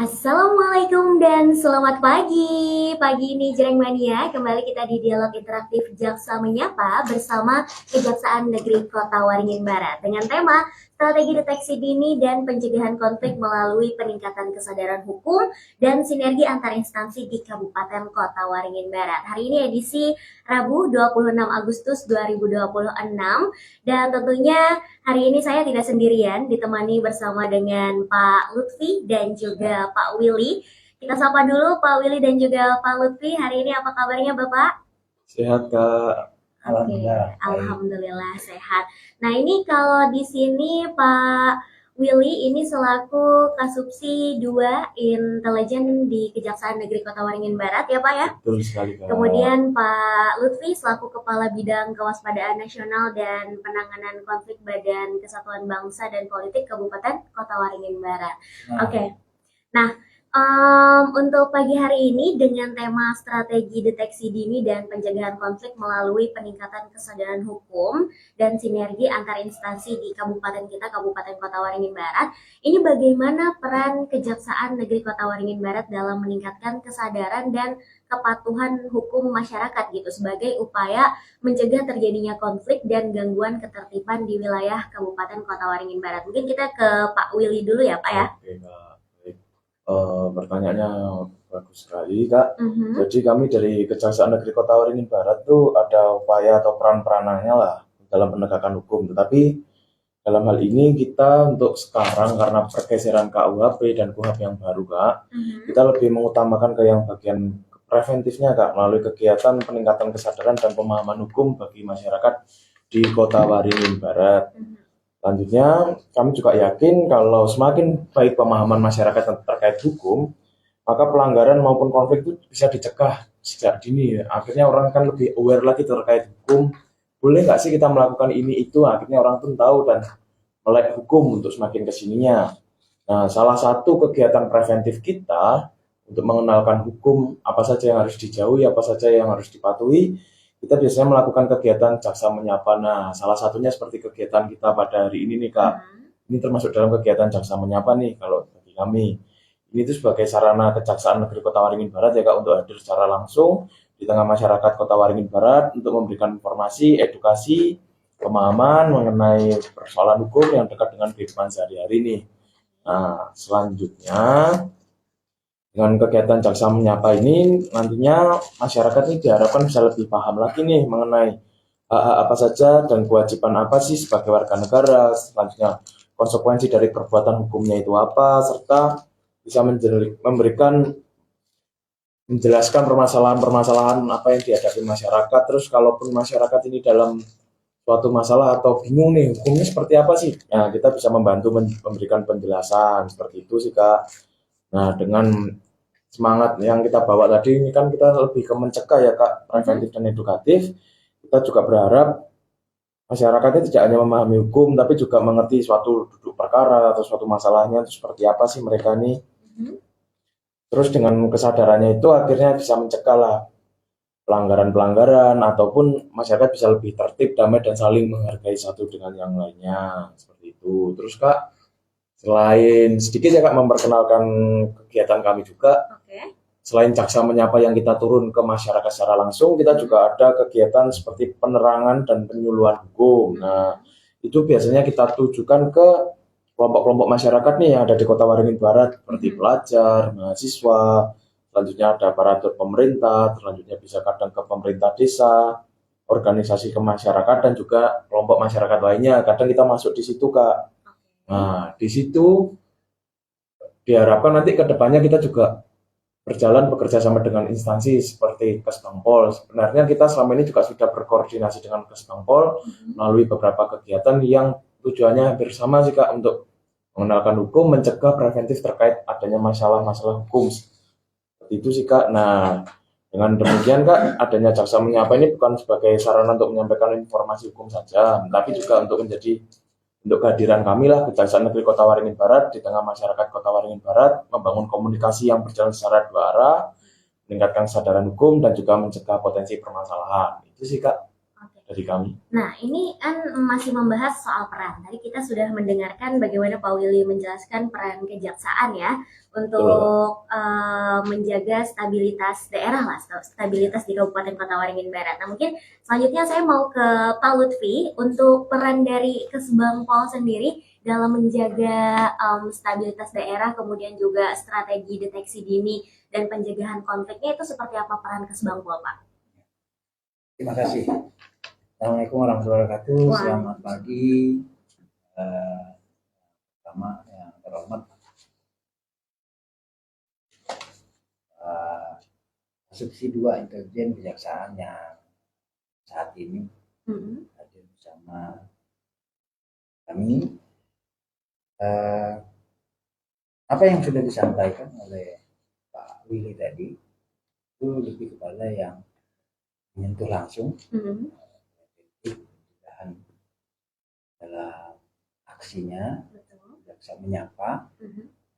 Assalamualaikum dan selamat pagi. Pagi ini Jreng Mania, kembali kita di dialog interaktif Jaksa Menyapa bersama Kejaksaan Negeri Kota Waringin Barat dengan tema strategi deteksi dini dan pencegahan konflik melalui peningkatan kesadaran hukum dan sinergi antar instansi di Kabupaten Kota Waringin Barat. Hari ini edisi Rabu 26 Agustus 2026 dan tentunya hari ini saya tidak sendirian, ditemani bersama dengan Pak Lutfi dan juga Pak Willy. Kita sapa dulu Pak Willy dan juga Pak Lutfi. Hari ini apa kabarnya Bapak? Sehat Kak, Oke, alhamdulillah. Baik. Alhamdulillah sehat. Nah ini kalau di sini Pak Willy ini selaku Kasubsi 2 Intelijen di Kejaksaan Negeri Kota Waringin Barat ya Pak ya? Betul sekali Kak. Kemudian Pak Lutfi selaku Kepala Bidang Kewaspadaan Nasional dan Penanganan Konflik Badan Kesatuan Bangsa dan Politik Kabupaten Kota Waringin Barat. Nah, Oke, nah untuk pagi hari ini dengan tema strategi deteksi dini dan pencegahan konflik melalui peningkatan kesadaran hukum dan sinergi antar instansi di kabupaten kita, Kabupaten Kota Waringin Barat. Ini bagaimana peran Kejaksaan Negeri Kota Waringin Barat dalam meningkatkan kesadaran dan kepatuhan hukum masyarakat gitu sebagai upaya mencegah terjadinya konflik dan gangguan ketertiban di wilayah Kabupaten Kota Waringin Barat. Mungkin kita ke Pak Willy dulu ya Pak ya. oke Kak. Baik. Pertanyaannya bagus sekali Kak. Mhm. Jadi kami dari Kejaksaan Negeri Kota Waringin Barat tuh ada upaya atau peran-peranannya lah dalam penegakan hukum. Tetapi dalam hal ini kita untuk sekarang karena pergeseran KUHP dan KUHP yang baru Kak, kita lebih mengutamakan ke yang bagian preventifnya Kak melalui kegiatan peningkatan kesadaran dan pemahaman hukum bagi masyarakat di Kota Waringin Barat. Selanjutnya, kami juga yakin kalau semakin baik pemahaman masyarakat terkait hukum, maka pelanggaran maupun konflik itu bisa dicegah sejak dini. Akhirnya orang kan lebih aware lagi terkait hukum. Boleh nggak sih kita melakukan ini itu? Akhirnya orang pun tahu dan melek hukum untuk semakin kesininya. Nah, salah satu kegiatan preventif kita untuk mengenalkan hukum apa saja yang harus dijauhi, apa saja yang harus dipatuhi, kita biasanya melakukan kegiatan jaksa menyapa. Nah, salah satunya seperti kegiatan kita pada hari ini nih Kak. Ini termasuk dalam kegiatan jaksa menyapa nih kalau bagi kami. Ini tuh sebagai sarana Kejaksaan Negeri Kota Waringin Barat ya Kak untuk hadir secara langsung di tengah masyarakat Kota Waringin Barat untuk memberikan informasi, edukasi, pemahaman mengenai persoalan hukum yang dekat dengan kehidupan sehari-hari nih. Nah, selanjutnya dengan kegiatan jaksa menyapa ini nantinya masyarakat ini diharapkan bisa lebih paham lagi nih mengenai hak-hak apa saja dan kewajiban apa sih sebagai warga negara, selanjutnya konsekuensi dari perbuatan hukumnya itu apa, serta bisa memberikan menjelaskan permasalahan-permasalahan apa yang dihadapi masyarakat. Terus kalaupun masyarakat ini dalam suatu masalah atau bingung nih hukumnya seperti apa sih, nah kita bisa membantu memberikan penjelasan seperti itu sih Kak. Nah, dengan semangat yang kita bawa tadi ini kan kita lebih ke mencegah ya Kak, preventif dan edukatif. Kita juga berharap masyarakatnya tidak hanya memahami hukum tapi juga mengerti suatu duduk perkara atau suatu masalahnya itu seperti apa sih mereka nih. Terus dengan kesadarannya itu akhirnya bisa mencegah lah pelanggaran-pelanggaran ataupun masyarakat bisa lebih tertib, damai dan saling menghargai satu dengan yang lainnya seperti itu. Terus Kak, selain sedikit ya Kak memperkenalkan kegiatan kami juga, Oke. selain jaksa menyapa yang kita turun ke masyarakat secara langsung, kita juga ada kegiatan seperti penerangan dan penyuluhan hukum. Nah, itu biasanya kita tujukan ke kelompok-kelompok masyarakat nih yang ada di Kota Waringin Barat, seperti pelajar, mahasiswa, selanjutnya ada aparatur pemerintah, selanjutnya bisa kadang ke pemerintah desa, organisasi kemasyarakatan, juga kelompok masyarakat lainnya. Kadang kita masuk di situ Kak. Nah, di situ diharapkan nanti ke depannya kita juga berjalan bekerja sama dengan instansi seperti Kesbangpol. Sebenarnya kita selama ini juga sudah berkoordinasi dengan Kesbangpol melalui beberapa kegiatan yang tujuannya hampir sama sih Kak untuk mengenalkan hukum, mencegah preventif terkait adanya masalah-masalah hukum. Seperti itu sih Kak. Nah, dengan demikian Kak, adanya jaksa menyapa ini bukan sebagai sarana untuk menyampaikan informasi hukum saja, tapi juga untuk kehadiran kami lah Kejaksaan Negeri Kota Waringin Barat di tengah masyarakat Kota Waringin Barat membangun komunikasi yang berjalan secara dua arah, meningkatkan kesadaran hukum dan juga mencegah potensi permasalahan. Itu sih Kak dari kami. Nah, ini kan masih membahas soal peran. Tadi kita sudah mendengarkan bagaimana Pak Willy menjelaskan peran kejaksaan ya Betul, Pak. untuk menjaga stabilitas daerah lah, stabilitas di Kabupaten Kota Waringin Barat. Nah, mungkin selanjutnya saya mau ke Pak Lutfi untuk peran dari Kesbangpol sendiri dalam menjaga stabilitas daerah, kemudian juga strategi deteksi dini dan pencegahan konfliknya itu seperti apa peran Kesbangpol, Pak? Terima kasih. Assalamualaikum warahmatullahi wabarakatuh. Wah, Selamat pagi. Pertama yang terhormat eh, Subsidi 2 Intelijen Kejaksaan yang saat ini hadir bersama kami. Apa yang sudah disampaikan oleh Pak Willy tadi itu lebih kepada yang menyentuh langsung pencegahan dalam aksinya, jaksa menyapa.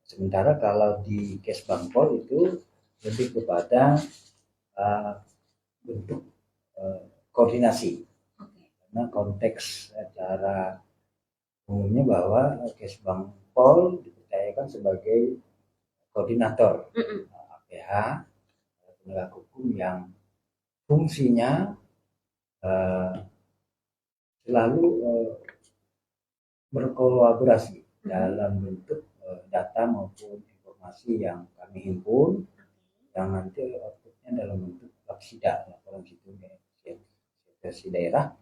Sementara kalau di Kesbangpol itu lebih kepada bentuk koordinasi. Karena konteks acara umumnya bahwa Kesbangpol dipercayakan sebagai koordinator APH, penegak hukum yang fungsinya selalu berkolaborasi dalam bentuk data maupun informasi yang kami himpun, yang nanti outputnya dalam bentuk laksida, laporan situng sesi daerah,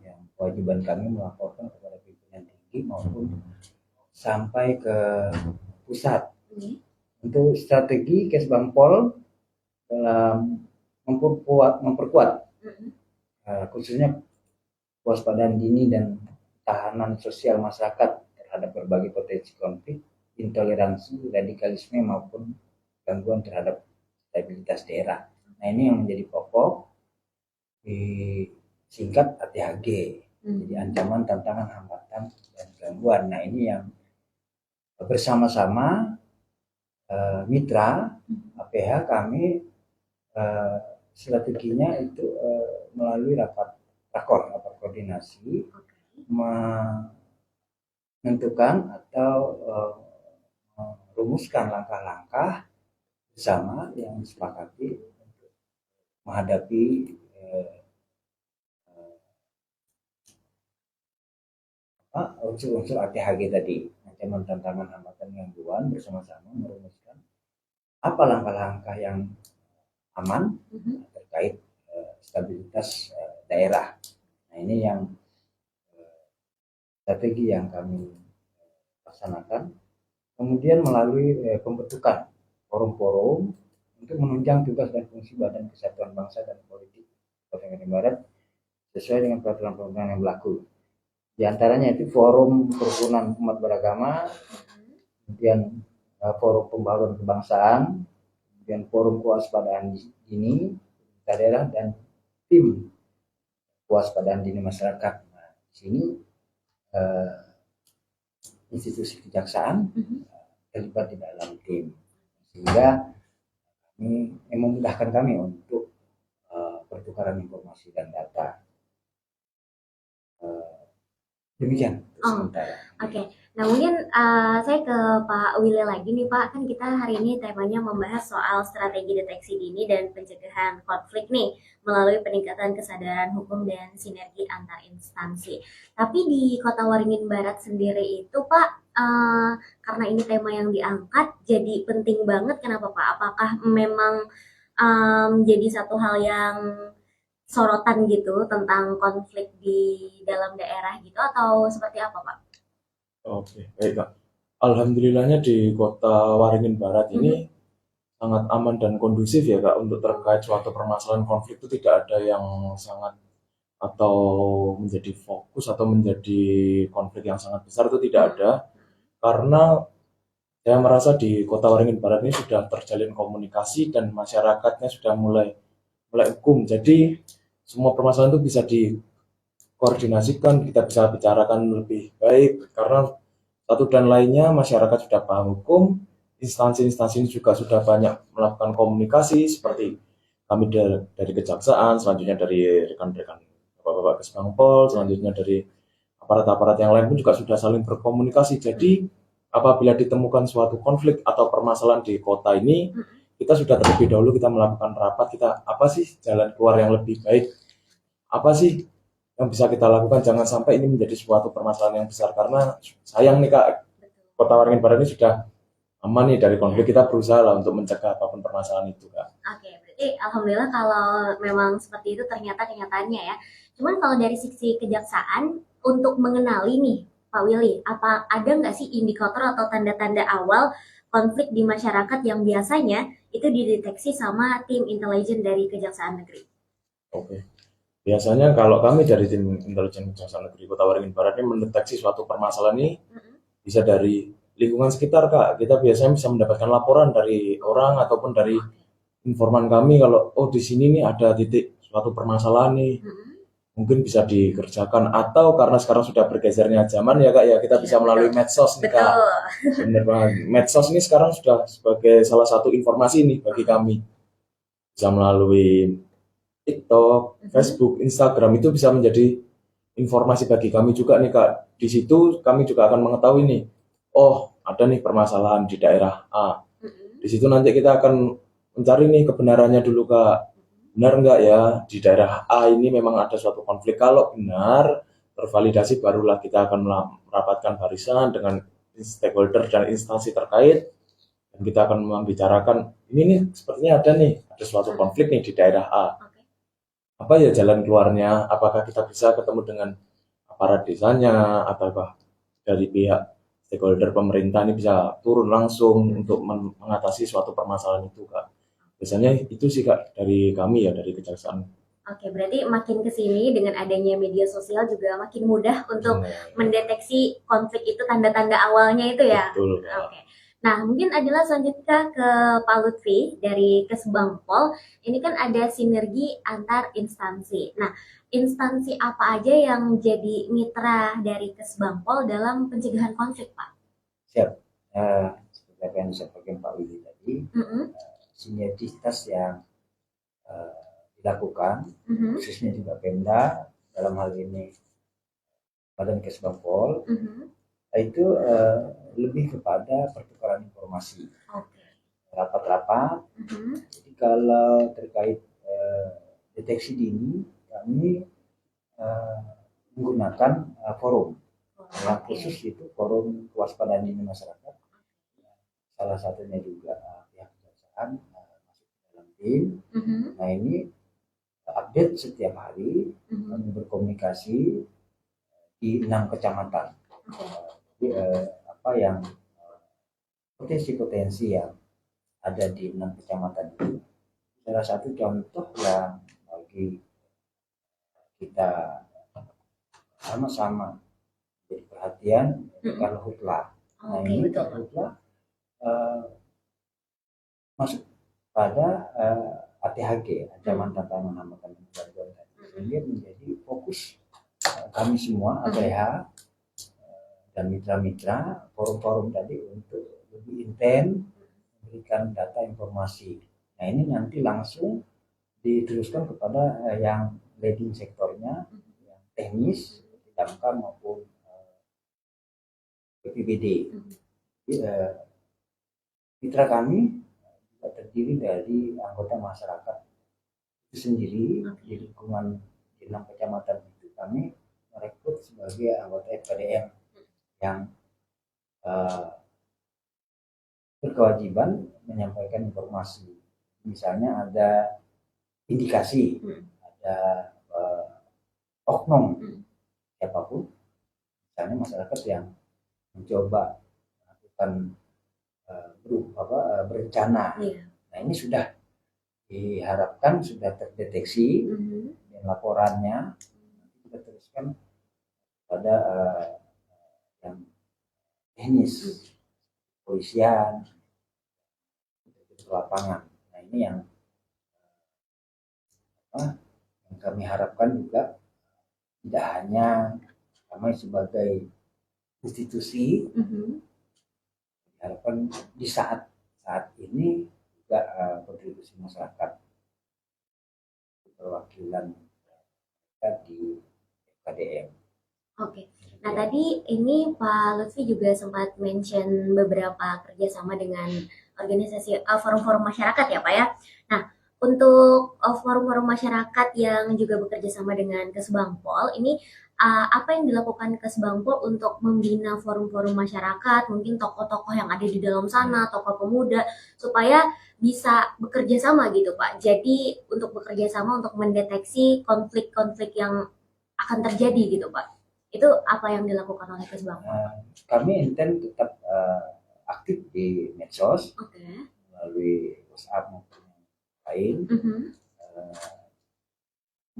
yang kewajiban kami melaporkan kepada pimpinan tinggi maupun sampai ke pusat. Untuk strategi Kesbangpol dalam memperkuat khususnya kewaspadaan dini dan tahanan sosial masyarakat terhadap berbagai potensi konflik, intoleransi, radikalisme maupun gangguan terhadap stabilitas daerah. Nah, ini yang menjadi pokok disingkat ATHG. Jadi ancaman, tantangan, hambatan, dan gangguan. Nah, ini yang bersama-sama mitra APH kami strateginya itu melalui rapat koordinasi menentukan atau merumuskan langkah-langkah bersama yang disepakati untuk menghadapi unsur-unsur ATHG tadi, ancaman, tantangan, hambatan, gangguan, bersama-sama merumuskan apa langkah-langkah yang aman terkait stabilitas daerah. Nah, ini yang strategi yang kami laksanakan. Kemudian melalui pembentukan forum-forum untuk menunjang tugas dan fungsi Badan Kesatuan Bangsa dan Politik Kabupaten Waringin Barat sesuai dengan peraturan-peraturan yang berlaku. Di antaranya itu forum kerukunan umat beragama, kemudian forum pembaharuan kebangsaan, kemudian forum kewaspadaan dini daerah, dan tim kewaspadaan dini masyarakat. Nah, di sini institusi kejaksaan terlibat di dalam tim, sehingga ini memudahkan kami untuk pertukaran informasi dan data. Demikian sementara. Oke. Nah, mungkin saya ke Pak Willy lagi nih, Pak. Kan kita hari ini temanya membahas soal strategi deteksi dini dan pencegahan konflik nih melalui peningkatan kesadaran hukum dan sinergi antar instansi. Tapi di Kota Waringin Barat sendiri itu, Pak, karena ini tema yang diangkat, jadi penting banget. Kenapa, Pak? Apakah memang jadi satu hal yang sorotan gitu tentang konflik di dalam daerah gitu atau seperti apa, Pak? Oke, baik Kak. Alhamdulillahnya di Kota Waringin Barat ini sangat aman dan kondusif ya Kak, untuk terkait suatu permasalahan konflik itu tidak ada yang sangat atau menjadi fokus atau menjadi konflik yang sangat besar, itu tidak ada. Karena saya merasa di Kota Waringin Barat ini sudah terjalin komunikasi dan masyarakatnya sudah mulai hukum. Jadi semua permasalahan itu bisa dikoordinasikan, kita bisa bicarakan lebih baik karena satu dan lainnya masyarakat sudah paham hukum, instansi-instansi juga sudah banyak melakukan komunikasi seperti kami dari kejaksaan, selanjutnya dari rekan-rekan bapak-bapak Kesbangpol, selanjutnya dari aparat-aparat yang lain pun juga sudah saling berkomunikasi. Jadi apabila ditemukan suatu konflik atau permasalahan di kota ini, kita sudah terlebih dahulu kita melakukan rapat, kita apa sih jalan keluar yang lebih baik, apa sih yang bisa kita lakukan, jangan sampai ini menjadi suatu permasalahan yang besar, karena sayang nih Kak, Kota Waringin Barat ini sudah aman nih dari konflik, kita berusaha lah untuk mencegah apapun permasalahan itu Kak. Oke, berarti alhamdulillah kalau memang seperti itu ternyata kenyataannya ya. Cuman kalau dari sisi kejaksaan untuk mengenali nih Pak Willy, apa ada nggak sih indikator atau tanda-tanda awal konflik di masyarakat yang biasanya itu dideteksi sama tim intelijen dari Kejaksaan Negeri? Oke. Biasanya kalau kami dari tim intelijen Kejaksaan Negeri Kota Waringin Barat ini mendeteksi suatu permasalahan ini bisa dari lingkungan sekitar Kak. Kita biasanya bisa mendapatkan laporan dari orang ataupun dari informan kami kalau oh di sini nih ada titik suatu permasalahan nih. Mungkin bisa dikerjakan, atau karena sekarang sudah bergesernya zaman ya Kak ya, kita bisa melalui medsos nih Kak. Betul. Bener banget. Medsos ini sekarang sudah sebagai salah satu informasi nih bagi kami. Bisa melalui TikTok, Facebook, Instagram, itu bisa menjadi informasi bagi kami juga nih Kak. Di situ kami juga akan mengetahui nih, oh ada nih permasalahan di daerah A. Di situ nanti kita akan mencari nih kebenarannya dulu Kak. Benar nggak ya di daerah A ini memang ada suatu konflik. Kalau benar, tervalidasi, barulah kita akan merapatkan barisan dengan stakeholder dan instansi terkait. Dan kita akan membicarakan, ini nih sepertinya ada suatu konflik nih di daerah A. Apa ya jalan keluarnya, apakah kita bisa ketemu dengan aparat desanya, ataukah dari pihak stakeholder pemerintah ini bisa turun langsung untuk mengatasi suatu permasalahan itu Kak. Biasanya itu sih Kak dari kami ya, dari Kejaksaan. Oke, berarti makin ke sini dengan adanya media sosial juga makin mudah untuk mendeteksi konflik itu, tanda-tanda awalnya itu ya. Betul. Oke. Nah, mungkin adalah selanjutnya ke Pak Lutfi dari Kesbangpol. Ini kan ada sinergi antar instansi. Nah, instansi apa aja yang jadi mitra dari Kesbangpol dalam pencegahan konflik, Pak? Siap. Seperti apa yang disampaikan Pak Willy tadi, sinergitas yang dilakukan, khususnya juga Pemda, dalam hal ini Badan Kesbangpol, itu lebih kepada pertukaran informasi, rapat-rapat. Jadi kalau terkait deteksi dini, kami menggunakan forum yang khusus, itu forum kewaspadaan dini masyarakat. Salah satunya juga pihak kejaksaan masuk ke dalam tim. Nah ini update setiap hari, kami berkomunikasi di 6 kecamatan. Jadi apa yang potensi-potensi yang ada di 6 kecamatan itu, salah satu contoh yang bagi kita sama-sama jadi perhatian Karhutla. Nah ini Karhutla masuk pada ATHG, ancaman tantangan hambatan keluarga, sehingga menjadi fokus kami semua ATH dan mitra-mitra forum-forum tadi untuk lebih intens memberikan data informasi. Nah ini nanti langsung diteruskan kepada yang leading sektornya, yang teknis, damkar maupun BPBD. Mitra kami terdiri dari anggota masyarakat itu sendiri. Di lingkungan di 6 kecamatan itu kami merekrut sebagai anggota FKDM yang berkewajiban menyampaikan informasi. Misalnya ada indikasi, ada oknum siapapun, misalnya masyarakat yang mencoba melakukan berencana. Nah ini sudah diharapkan sudah terdeteksi, dan laporannya kita teruskan pada yang teknis, polisian, lapangan. Nah ini yang kami harapkan juga tidak hanya kami sebagai institusi, diharapkan di saat ini juga kontribusi masyarakat, perwakilan kita di KDM. Oke. Nah, tadi ini Pak Lutfi juga sempat mention beberapa kerjasama dengan organisasi forum-forum masyarakat ya Pak ya. Nah, untuk forum-forum masyarakat yang juga bekerja sama dengan Kesbangpol, ini apa yang dilakukan Kesbangpol untuk membina forum-forum masyarakat, mungkin tokoh-tokoh yang ada di dalam sana, tokoh pemuda, supaya bisa bekerja sama gitu Pak. Jadi untuk bekerja sama untuk mendeteksi konflik-konflik yang akan terjadi gitu Pak. Itu apa yang dilakukan oleh Kesbangpol? Kami intend tetap aktif di medsos Oke. melalui WhatsApp maupun yang lain, Mhm.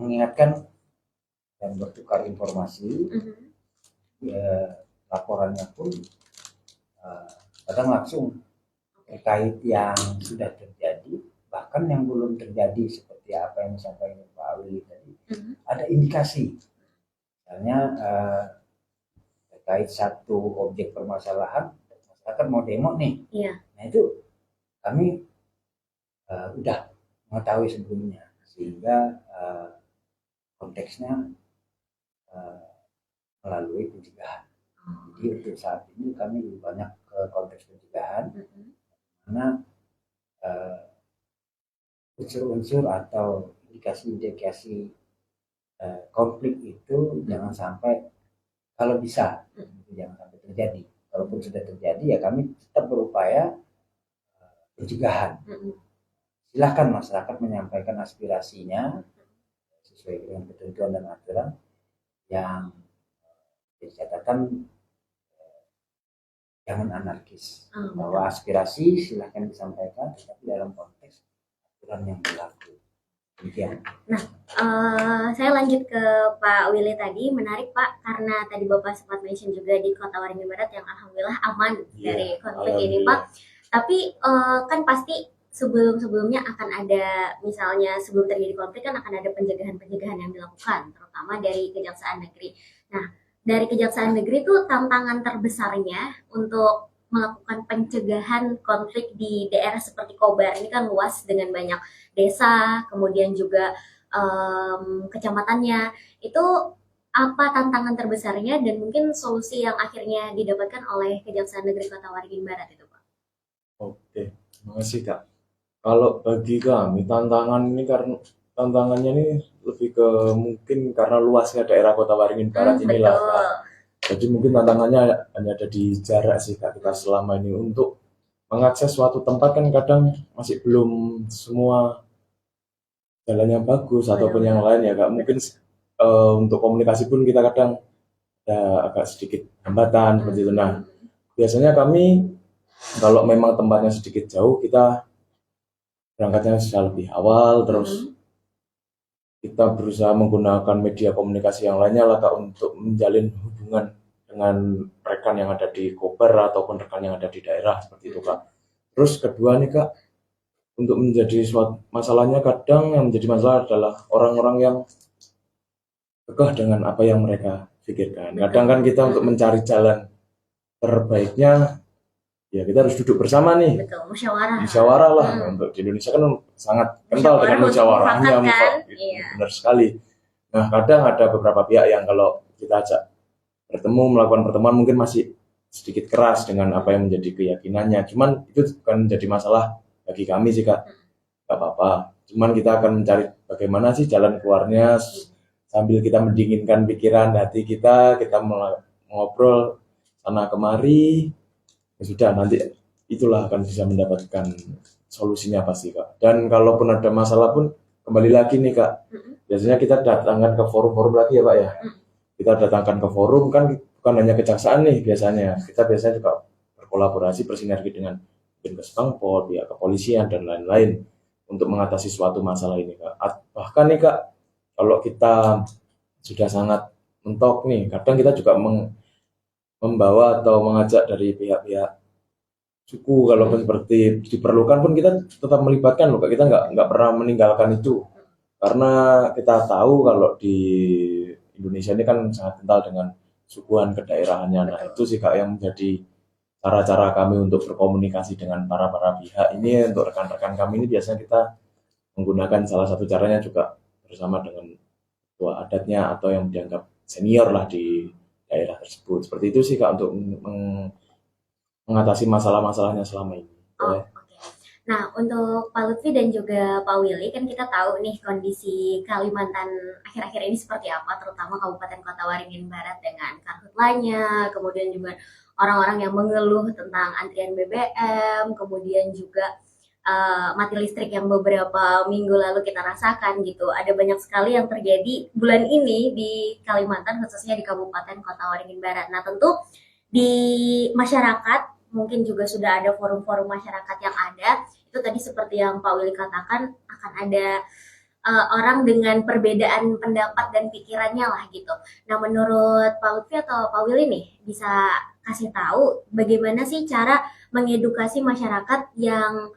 mengingatkan dan bertukar informasi. Mhm. Laporannya pun kadang langsung terkait yang sudah terjadi, bahkan yang belum terjadi seperti apa yang disampaikan Pak Willy tadi. Mhm. Ada indikasi, misalnya terkait satu objek permasalahan, masyarakat mau demo nih. Iya. Nah itu kami udah mengetahui sebelumnya, sehingga konteksnya melalui pencegahan. Jadi untuk saat ini kami lebih banyak ke konteks pencegahan, Mhm. karena unsur-unsur atau indikasi-indikasi konflik itu jangan sampai, kalau bisa jangan sampai terjadi. Kalaupun sudah terjadi ya kami tetap berupaya pencegahan. Mhm. Silakan masyarakat menyampaikan aspirasinya sesuai dengan ketentuan dan aturan yang jadi catatan, jangan anarkis. Bahwa aspirasi silakan disampaikan, tetapi dalam konteks aturan yang berlaku. Demikian. Saya lanjut ke Pak Willy tadi, menarik Pak, karena tadi Bapak sempat mention juga di Kota Waringin Barat yang alhamdulillah aman dari konflik ini Pak. Tapi kan pasti sebelum-sebelumnya akan ada, misalnya sebelum terjadi konflik kan akan ada pencegahan-pencegahan yang dilakukan, terutama dari Kejaksaan Negeri. Nah, dari Kejaksaan Negeri itu tantangan terbesarnya untuk melakukan pencegahan konflik di daerah seperti Kobar ini kan luas dengan banyak desa, kemudian juga kecamatannya. Itu apa tantangan terbesarnya dan mungkin solusi yang akhirnya didapatkan oleh Kejaksaan Negeri Kota Waringin Barat itu Pak? Oke, terima kasih Kak. Kalau bagi kami tantangannya ini lebih ke mungkin karena luasnya daerah Kota Waringin Barat inilah Kak. Jadi mungkin tantangannya hanya ada di jarak sih Kak, kita selama ini untuk mengakses suatu tempat kan kadang masih belum semua jalannya bagus ataupun yang lain ya Kak. Mungkin untuk komunikasi pun kita kadang ada agak sedikit hambatan seperti itu. Nah, biasanya kami kalau memang tempatnya sedikit jauh, kita berangkatnya sudah lebih awal, terus kita berusaha menggunakan media komunikasi yang lainnya lah Kak, untuk menjalin hubungan dengan rekan yang ada di Koper ataupun rekan yang ada di daerah seperti itu Kak. Terus kedua nih Kak, untuk menjadi suatu masalahnya kadang yang menjadi masalah adalah orang-orang yang kekeh dengan apa yang mereka pikirkan. Kadang kan kita untuk mencari jalan terbaiknya, ya kita harus duduk bersama nih. Betul, musyawarah. Musyawarah lah. Untuk di Indonesia kan sangat kental dengan musyawarahnya, kan? Benar sekali. Nah, kadang ada beberapa pihak yang kalau kita ajak bertemu, melakukan pertemuan mungkin masih sedikit keras dengan apa yang menjadi keyakinannya. Cuman itu bukan menjadi masalah bagi kami sih Kak. Gak apa-apa. Cuman kita akan mencari bagaimana sih jalan keluarnya sambil kita mendinginkan pikiran hati kita ngobrol sana kemari. Ya sudah, nanti itulah akan bisa mendapatkan solusinya pasti Kak. Dan kalaupun ada masalah pun kembali lagi nih Kak, biasanya kita datangkan ke forum-forum lagi ya Pak ya. Kita datangkan ke forum kan bukan hanya kejaksaan nih biasanya, kita biasanya juga berkolaborasi bersinergi dengan Kesbangpol, pihak kepolisian dan lain-lain untuk mengatasi suatu masalah ini Kak. Bahkan nih Kak, kalau kita sudah sangat mentok nih, kadang kita juga membawa atau mengajak dari pihak-pihak suku, kalau seperti diperlukan pun kita tetap melibatkan loh Kak. Kita nggak pernah meninggalkan itu, karena kita tahu kalau di Indonesia ini kan sangat kental dengan sukuan kedaerahannya. Nah itu sih Kak yang menjadi cara-cara kami untuk berkomunikasi dengan para pihak ini. Untuk rekan-rekan kami ini biasanya kita menggunakan salah satu caranya juga bersama dengan tua adatnya atau yang dianggap senior lah di daerah tersebut. Seperti itu sih Kak untuk mengatasi masalah-masalahnya selama ini. Oh, Boleh? oke. Nah, untuk Pak Lutfi dan juga Pak Willy, kan kita tahu nih kondisi Kalimantan akhir-akhir ini seperti apa, terutama Kabupaten Kota Waringin Barat dengan karhutlanya, kemudian juga orang-orang yang mengeluh tentang antrian BBM, kemudian juga mati listrik yang beberapa minggu lalu kita rasakan gitu. Ada banyak sekali yang terjadi bulan ini di Kalimantan, khususnya di Kabupaten Kota Waringin Barat. Nah, tentu di masyarakat mungkin juga sudah ada forum-forum masyarakat yang ada. Itu tadi seperti yang Pak Willy katakan, akan ada orang dengan perbedaan pendapat dan pikirannya lah gitu. Nah, menurut Pak Lutfi atau Pak Willy nih, bisa kasih tahu bagaimana sih cara mengedukasi masyarakat yang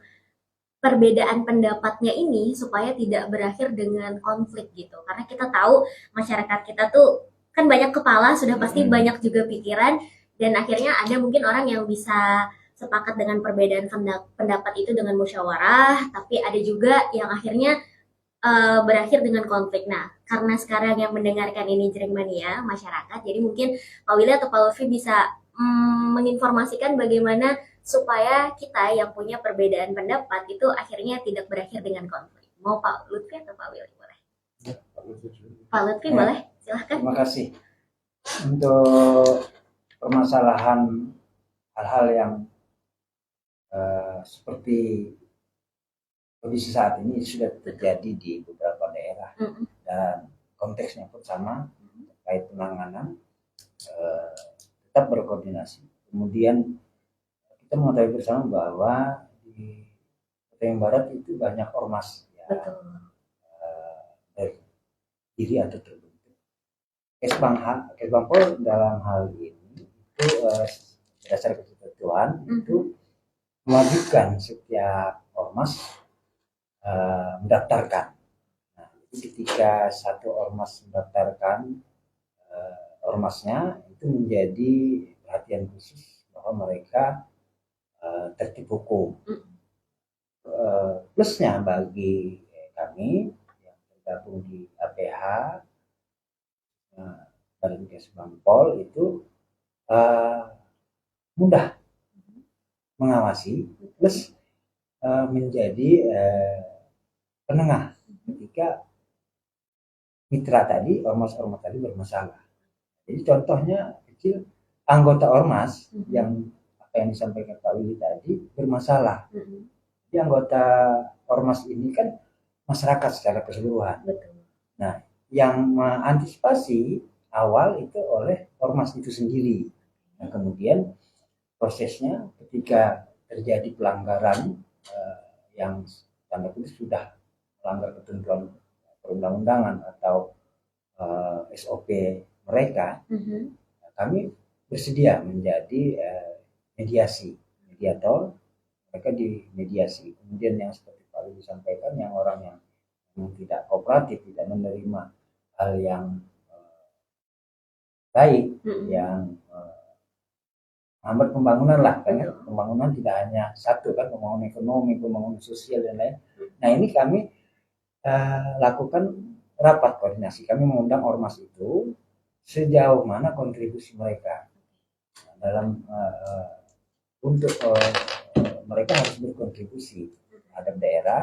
perbedaan pendapatnya ini supaya tidak berakhir dengan konflik gitu. Karena kita tahu masyarakat kita tuh kan banyak kepala, sudah pasti banyak juga pikiran, dan akhirnya ada mungkin orang yang bisa sepakat dengan perbedaan pendapat itu dengan musyawarah, tapi ada juga yang akhirnya berakhir dengan konflik. Nah, karena sekarang yang mendengarkan ini Jrengmania masyarakat, jadi mungkin Pak Willy atau Pak Lutfi bisa menginformasikan bagaimana supaya kita yang punya perbedaan pendapat itu akhirnya tidak berakhir dengan konflik. Mau Pak Lutfi atau Pak Willy boleh? Pak Lutfi Ya. boleh, silahkan. Terima kasih. Untuk permasalahan hal-hal yang seperti kondisi saat ini sudah terjadi di beberapa daerah dan konteksnya pun sama terkait penanganan, tetap berkoordinasi. Kemudian kita mengetahui bersama bahwa di Kota yang Barat itu banyak ormas ya, berdiri atau terbentuk. Kesbangpol dalam hal ini itu berdasarkan ketentuan itu mewajibkan setiap ormas mendaftarkan. Nah, ketika satu ormas mendaftarkan ormasnya, itu menjadi perhatian khusus bahwa mereka tertib hukum. Plusnya bagi kami yang tergabung di APH, Badan Kesbangpol itu mudah mengawasi, plus menjadi penengah ketika mitra tadi, ormas-ormas tadi bermasalah. Jadi contohnya kecil, anggota ormas yang apa yang disampaikan Pak Willy tadi bermasalah. Jadi anggota ormas ini kan masyarakat secara keseluruhan. Nah, yang mengantisipasi awal itu oleh ormas itu sendiri. Nah, kemudian prosesnya ketika terjadi pelanggaran yang tanda kutip sudah melanggar ketentuan perundang-undangan atau SOP mereka, kami bersedia menjadi mediator, mereka dimediasi. Kemudian yang seperti Pak Willy disampaikan, yang orang yang tidak kooperatif, tidak menerima hal yang baik, yang hambat pembangunan lah, kan? Pembangunan tidak hanya satu kan, pembangunan ekonomi, pembangunan sosial dan lain. Nah, ini kami lakukan rapat koordinasi. Kami mengundang ormas itu sejauh mana kontribusi mereka dalam untuk mereka harus berkontribusi terhadap daerah.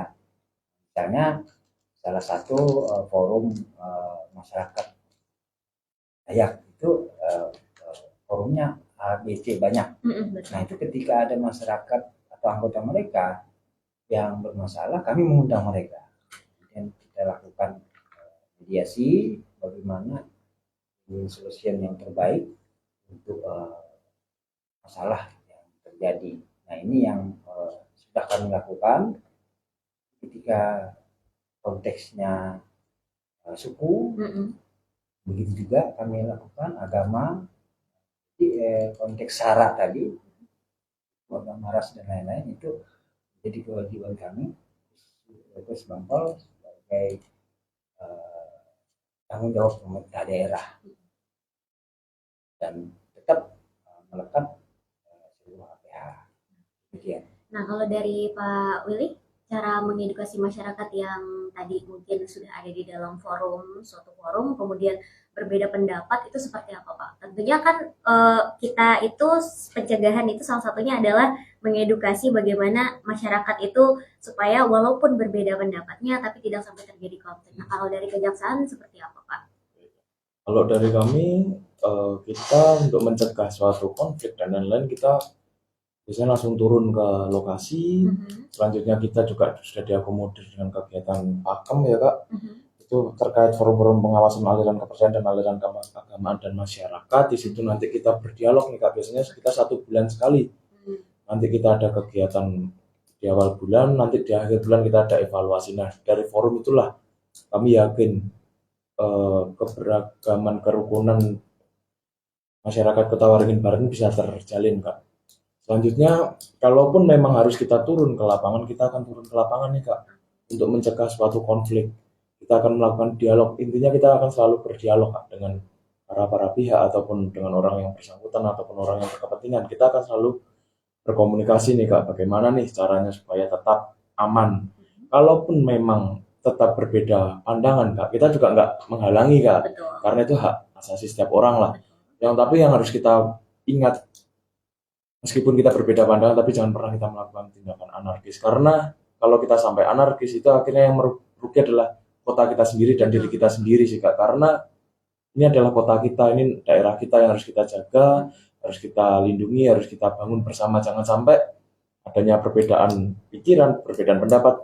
Misalnya salah satu forum masyarakat Dayak itu forumnya ABC banyak. Nah, itu ketika ada masyarakat atau anggota mereka yang bermasalah, kami mengundang mereka. Dan kita lakukan mediasi bagaimana solusi yang terbaik untuk masalah yang terjadi. Nah, ini yang sudah kami lakukan ketika konteksnya suku, begitu juga kami lakukan agama, di konteks sara tadi, agama ras dan lain-lain, itu jadi kewajiban kami Kesbangpol sebagai tanggung jawab pemerintah daerah dan tetap melekat seluruh APH. Demikian. Nah, kalau dari Pak Willy, cara mengedukasi masyarakat yang tadi mungkin sudah ada di dalam suatu forum, kemudian berbeda pendapat itu seperti apa Pak? Tentunya kan kita itu pencegahan itu salah satunya adalah mengedukasi bagaimana masyarakat itu supaya walaupun berbeda pendapatnya tapi tidak sampai terjadi konflik. Nah kalau dari kejaksaan seperti apa Pak? Kalau dari kami, kita untuk mencegah suatu konflik dan lain-lain, kita biasanya langsung turun ke lokasi. Selanjutnya kita juga sudah diakomodir dengan kegiatan pakem ya Kak. Itu terkait forum-forum pengawasan aliran kepercayaan dan aliran keagamaan dan masyarakat. Di situ nanti kita berdialog nih Kak. Biasanya sekitar 1 bulan sekali. Nanti kita ada kegiatan di awal bulan, nanti di akhir bulan kita ada evaluasi. Nah dari forum itulah kami yakin keberagaman kerukunan masyarakat Kota Waringin Barat ini bisa terjalin Kak. Selanjutnya, kalaupun memang harus kita turun ke lapangan, kita akan turun ke lapangan nih Kak, untuk mencegah suatu konflik. Kita akan melakukan dialog, intinya kita akan selalu berdialog Kak, dengan para pihak ataupun dengan orang yang bersangkutan ataupun orang yang berkepentingan. Kita akan selalu berkomunikasi nih Kak, bagaimana nih caranya supaya tetap aman. Kalaupun memang tetap berbeda pandangan Kak, kita juga nggak menghalangi Kak, Betul. karena itu hak asasi setiap orang lah. Tapi yang harus kita ingat, meskipun kita berbeda pandangan, tapi jangan pernah kita melakukan tindakan anarkis. Karena kalau kita sampai anarkis, itu akhirnya yang merugi adalah kota kita sendiri dan diri kita sendiri sih Kak. Karena ini adalah kota kita, ini daerah kita yang harus kita jaga, harus kita lindungi, harus kita bangun bersama. Jangan sampai adanya perbedaan pikiran, perbedaan pendapat,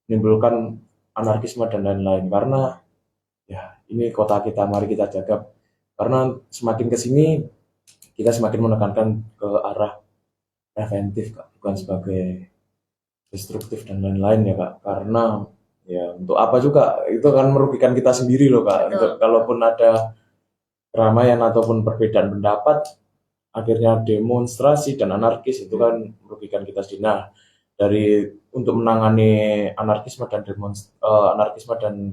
menimbulkan anarkisme dan lain-lain. Karena ya ini kota kita, mari kita jaga. Karena semakin kesini kita semakin menekankan ke arah preventif Kak, bukan sebagai destruktif dan lain-lain ya Kak. Karena ya untuk apa juga, itu kan merugikan kita sendiri loh Kak. Kalaupun ada keramaian ataupun perbedaan pendapat, akhirnya demonstrasi dan anarkis, itu kan merugikan kita sendiri. Nah, untuk menangani anarkisme dan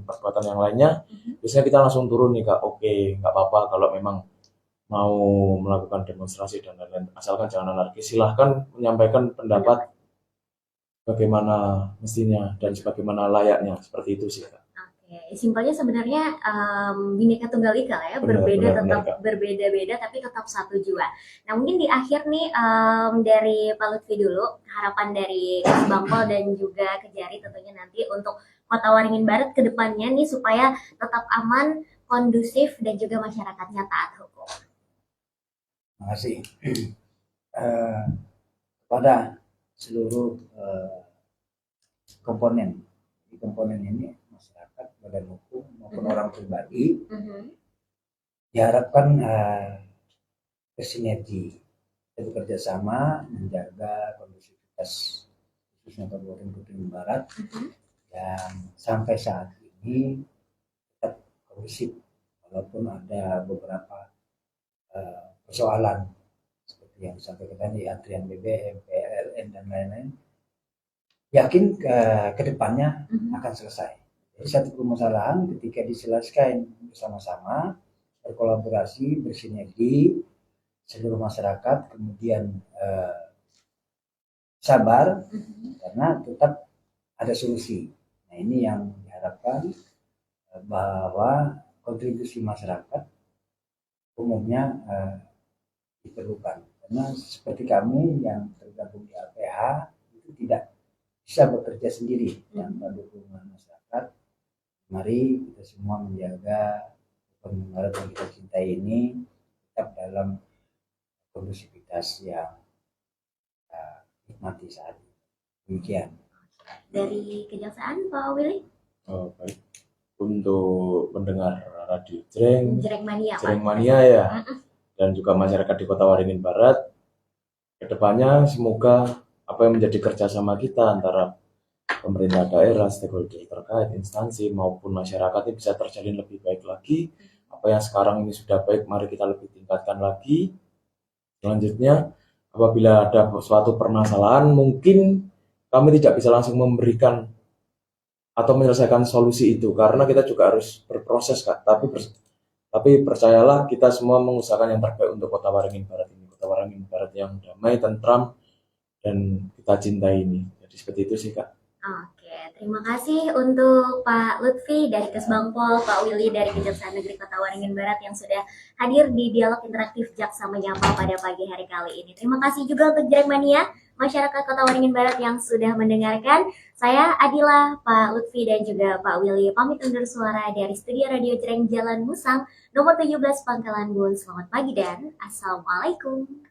perbuatan yang lainnya, biasanya kita langsung turun nih Kak. Oke, nggak apa-apa kalau memang mau melakukan demonstrasi dan lain-lain, asalkan jangan anarkis. Silahkan menyampaikan pendapat bagaimana mestinya dan sebagaimana layaknya, seperti itu sih Kak. Simpelnya sebenarnya Bhinneka Tunggal Ika ya, berbeda-beda tapi tetap satu jua. Nah mungkin di akhir nih dari Pak Lutfi dulu, harapan dari Bangpol dan juga Kejari tentunya nanti untuk Kota Waringin Barat ke depannya nih supaya tetap aman, kondusif dan juga masyarakatnya taat hukum. Terima kasih kepada seluruh komponen ini, masyarakat, badan hukum maupun orang pribadi, diharapkan bersinergi, bekerja sama menjaga kondusivitas khususnya Kabupaten Waringin Barat yang sampai saat ini tetap kondusif, walaupun ada beberapa persoalan seperti yang disampaikan tadi, antrian BBM, PLN dan lain-lain. Yakin ke depannya akan selesai. Jadi satu permasalahan ketika diselesaikan bersama-sama, berkolaborasi, bersinergi, seluruh masyarakat kemudian sabar, karena tetap ada solusi. Nah ini yang diharapkan, bahwa kontribusi masyarakat umumnya diperlukan. Karena seperti kami yang tergabung di APH itu tidak bisa bekerja sendiri tanpa dukungan masyarakat. Mari kita semua menjaga Waringin Barat yang kita cintai ini tetap dalam kondusivitas yang nikmati saat ini. Demikian. Dari Kejaksaan Pak Willy? Baik. Untuk pendengar radio Jreng Mania ya, dan juga masyarakat di Kota Waringin Barat, kedepannya semoga apa yang menjadi kerjasama kita antara pemerintah daerah, stakeholder terkait, instansi maupun masyarakat ini bisa terjalin lebih baik lagi. Apa yang sekarang ini sudah baik, mari kita lebih tingkatkan lagi. Selanjutnya, apabila ada suatu permasalahan, mungkin kami tidak bisa langsung memberikan atau menyelesaikan solusi itu, karena kita juga harus berproses Kak. Tapi percayalah, kita semua mengusahakan yang terbaik untuk Kota Waringin Barat ini, Kota Waringin Barat yang damai, tentram, dan kita cintai ini. Jadi seperti itu sih Kak. Oke, terima kasih untuk Pak Lutfi dari Kesbangpol, Pak Willy dari Kejaksaan Negeri Kota Waringin Barat yang sudah hadir di dialog interaktif Jaksa Menyapa pada pagi hari kali ini. Terima kasih juga untuk Jackmania, masyarakat Kota Waringin Barat yang sudah mendengarkan. Saya Adila, Pak Lutfi dan juga Pak Willy pamit undur suara dari Studio Radio Jreng Jalan Musang nomor 17 Pangkalan Bun. Selamat pagi dan Assalamualaikum.